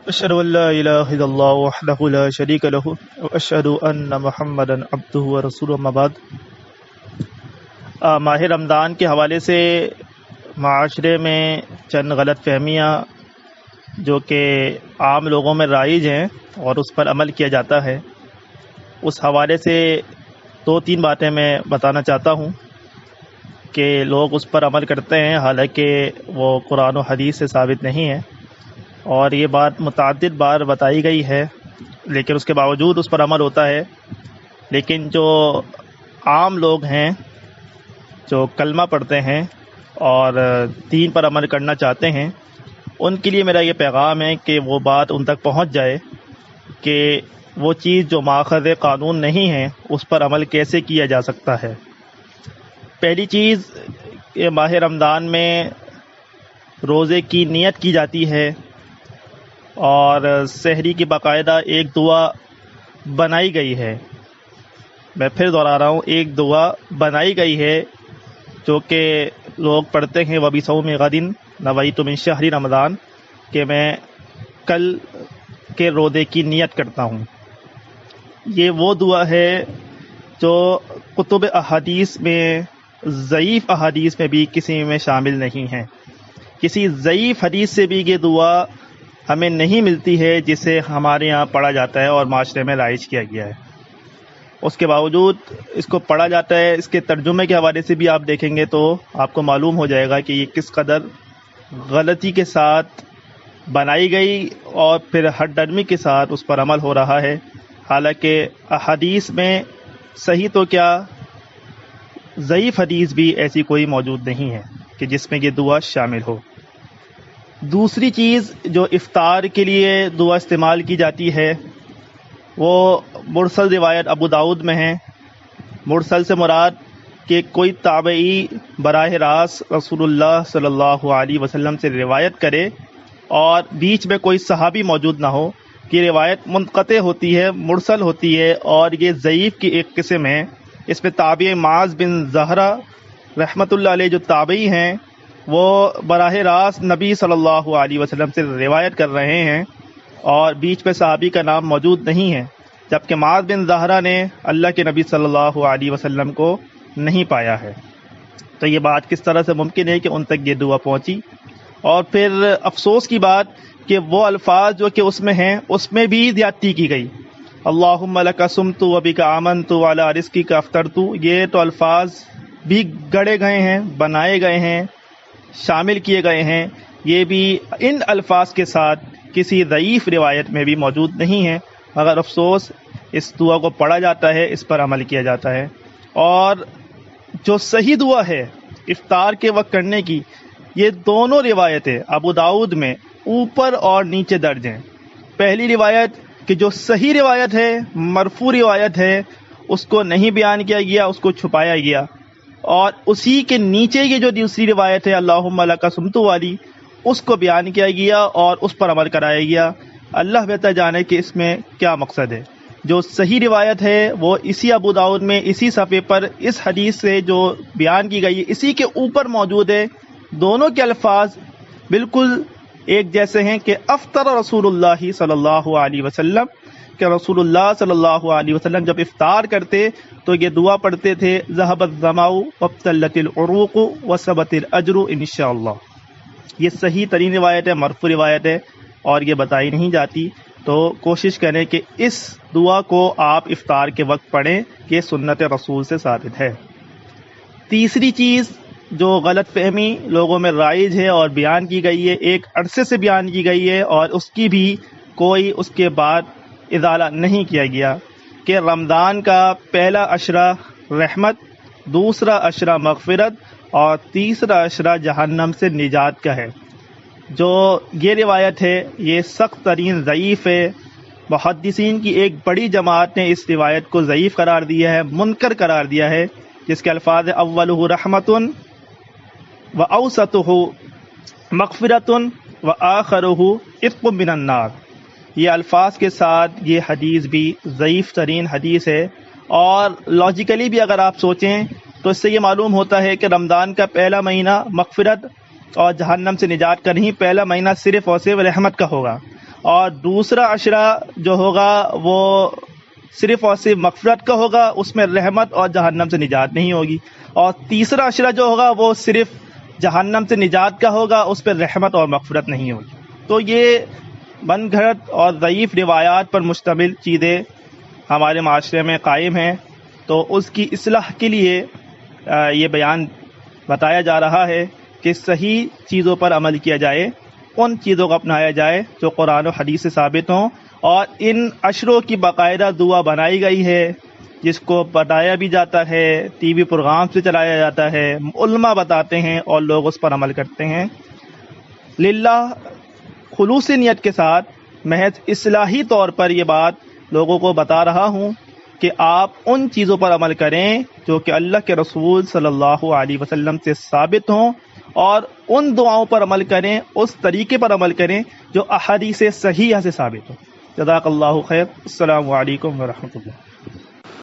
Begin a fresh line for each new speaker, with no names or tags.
اشهد ان لا اله الا الله وحده لا شريك له واشهد ان محمدا عبده ورسوله اما بعد۔ ماہ رمضان کے حوالے سے معاشرے میں چند غلط فہمیاں جو کہ عام لوگوں میں رائج ہیں اور اس پر عمل کیا جاتا ہے، اس حوالے سے دو تین باتیں میں بتانا چاہتا ہوں کہ لوگ اس پر عمل کرتے ہیں حالانکہ وہ قرآن و حدیث سے ثابت نہیں ہے، اور یہ بات متعدد بار بتائی گئی ہے لیکن اس کے باوجود اس پر عمل ہوتا ہے۔ لیکن جو عام لوگ ہیں جو کلمہ پڑھتے ہیں اور دین پر عمل کرنا چاہتے ہیں، ان کے لیے میرا یہ پیغام ہے کہ وہ بات ان تک پہنچ جائے کہ وہ چیز جو ماخذ قانون نہیں ہے اس پر عمل کیسے کیا جا سکتا ہے۔ پہلی چیز کہ ماہ رمضان میں روزے کی نیت کی جاتی ہے اور سحری کی باقاعدہ ایک دعا بنائی گئی ہے۔ میں پھر دوہرا رہا ہوں، ایک دعا بنائی گئی ہے جو کہ لوگ پڑھتے ہیں وَبِصَوْمِ غَدٍ نَوَيْتُ مِنْ شَهْرِ رمضان، کہ میں کل کے روزے کی نیت کرتا ہوں۔ یہ وہ دعا ہے جو کتب احادیث میں، ضعیف احادیث میں بھی کسی میں شامل نہیں ہے۔ کسی ضعیف حدیث سے بھی یہ دعا ہمیں نہیں ملتی ہے جسے ہمارے ہاں پڑھا جاتا ہے اور معاشرے میں رائج کیا گیا ہے۔ اس کے باوجود اس کو پڑھا جاتا ہے۔ اس کے ترجمے کے حوالے سے بھی آپ دیکھیں گے تو آپ کو معلوم ہو جائے گا کہ یہ کس قدر غلطی کے ساتھ بنائی گئی اور پھر ہٹ ڈرمی کے ساتھ اس پر عمل ہو رہا ہے، حالانکہ احادیث میں صحیح تو کیا ضعیف حدیث بھی ایسی کوئی موجود نہیں ہے کہ جس میں یہ دعا شامل ہو۔ دوسری چیز جو افطار کے لیے دعا استعمال کی جاتی ہے وہ مرسل روایت ابو داؤد میں ہے۔ مرسل سے مراد کہ کوئی تابعی براہ راست رسول اللہ صلی اللہ علیہ وسلم سے روایت کرے اور بیچ میں کوئی صحابی موجود نہ ہو، کہ روایت منقطع ہوتی ہے، مرسل ہوتی ہے، اور یہ ضعیف کی ایک قسم ہے۔ اس میں تابعی معاذ بن زہرہ رحمۃ اللہ علیہ جو تابعی ہیں وہ براہ راست نبی صلی اللہ علیہ وسلم سے روایت کر رہے ہیں اور بیچ میں صحابی کا نام موجود نہیں ہے، جبکہ معاذ بن زہرہ نے اللہ کے نبی صلی اللہ علیہ وسلم کو نہیں پایا ہے۔ تو یہ بات کس طرح سے ممکن ہے کہ ان تک یہ دعا پہنچی؟ اور پھر افسوس کی بات کہ وہ الفاظ جو کہ اس میں ہیں اس میں بھی زیادتی کی گئی۔ اللہم لک صمت وبک آمنت وعلی رزقک افطرت، یہ تو الفاظ بھی گڑے گئے ہیں، بنائے گئے ہیں، شامل کیے گئے ہیں۔ یہ بھی ان الفاظ کے ساتھ کسی ضعیف روایت میں بھی موجود نہیں ہے، مگر افسوس اس دعا کو پڑھا جاتا ہے، اس پر عمل کیا جاتا ہے۔ اور جو صحیح دعا ہے افطار کے وقت کرنے کی، یہ دونوں روایتیں ابو داؤد میں اوپر اور نیچے درج ہیں۔ پہلی روایت کہ جو صحیح روایت ہے، مرفوع روایت ہے، اس کو نہیں بیان کیا گیا، اس کو چھپایا گیا، اور اسی کے نیچے کی جو دوسری روایت ہے اللہم لک صمت والی، اس کو بیان کیا گیا اور اس پر عمل کرایا گیا۔ اللہ بہتر جانے کہ اس میں کیا مقصد ہے۔ جو صحیح روایت ہے وہ اسی ابو داؤد میں اسی صفحے پر اس حدیث سے جو بیان کی گئی ہے اسی کے اوپر موجود ہے۔ دونوں کے الفاظ بالکل ایک جیسے ہیں کہ افطر رسول اللہ صلی اللہ علیہ وسلم، کہ رسول اللہ صلی اللہ علیہ وسلم جب افطار کرتے تو یہ دعا پڑھتے تھے ذهب الظمأ وابتلت العروق وثبت الاجر انشاءاللہ۔ یہ صحیح ترین روایت ہے، مرفوع روایت ہے اور یہ بتائی نہیں جاتی، تو کوشش کریں کہ اس دعا کو آپ افطار کے وقت پڑھیں، کہ سنت رسول سے ثابت ہے۔ تیسری چیز جو غلط فہمی لوگوں میں رائج ہے اور بیان کی گئی ہے، ایک عرصے سے بیان کی گئی ہے اور اس کی بھی کوئی اس کے بعد ازالہ نہیں کیا گیا، کہ رمضان کا پہلا عشرہ رحمت، دوسرا عشرہ مغفرت اور تیسرا عشرہ جہنم سے نجات کا ہے۔ جو یہ روایت ہے یہ سخت ترین ضعیف ہے۔ محدثین کی ایک بڑی جماعت نے اس روایت کو ضعیف قرار دیا ہے، منکر قرار دیا ہے، جس کے الفاظ اولہ رحمت و اوسطہ مغفرت و آخرہ عتق من النار۔ یہ الفاظ کے ساتھ یہ حدیث بھی ضعیف ترین حدیث ہے، اور لاجیکلی بھی اگر آپ سوچیں تو اس سے یہ معلوم ہوتا ہے کہ رمضان کا پہلا مہینہ مغفرت اور جہنم سے نجات کا نہیں، پہلا مہینہ صرف اور صرف رحمت کا ہوگا، اور دوسرا عشرہ جو ہوگا وہ صرف اور صرف مغفرت کا ہوگا، اس میں رحمت اور جہنم سے نجات نہیں ہوگی، اور تیسرا عشرہ جو ہوگا وہ صرف جہنم سے نجات کا ہوگا، اس پہ رحمت اور مغفرت نہیں ہوگی۔ تو یہ من گھڑت اور ضعیف روایات پر مشتمل چیزیں ہمارے معاشرے میں قائم ہیں، تو اس کی اصلاح کے لیے یہ بیان بتایا جا رہا ہے کہ صحیح چیزوں پر عمل کیا جائے، ان چیزوں کو اپنایا جائے جو قرآن و حدیث سے ثابت ہوں، اور ان عشروں کی باقاعدہ دعا بنائی گئی ہے، جس کو بتایا بھی جاتا ہے، ٹی وی پروگرام سے چلایا جاتا ہے، علماء بتاتے ہیں اور لوگ اس پر عمل کرتے ہیں۔ للہ خلوص نیت کے ساتھ محض اصلاحی طور پر یہ بات لوگوں کو بتا رہا ہوں کہ آپ ان چیزوں پر عمل کریں جو کہ اللہ کے رسول صلی اللہ علیہ وسلم سے ثابت ہوں، اور ان دعاؤں پر عمل کریں، اس طریقے پر عمل کریں جو احادیث صحیحہ سے ثابت ہو۔ جزاک اللہ خیر۔ السلام علیکم ورحمۃ اللہ۔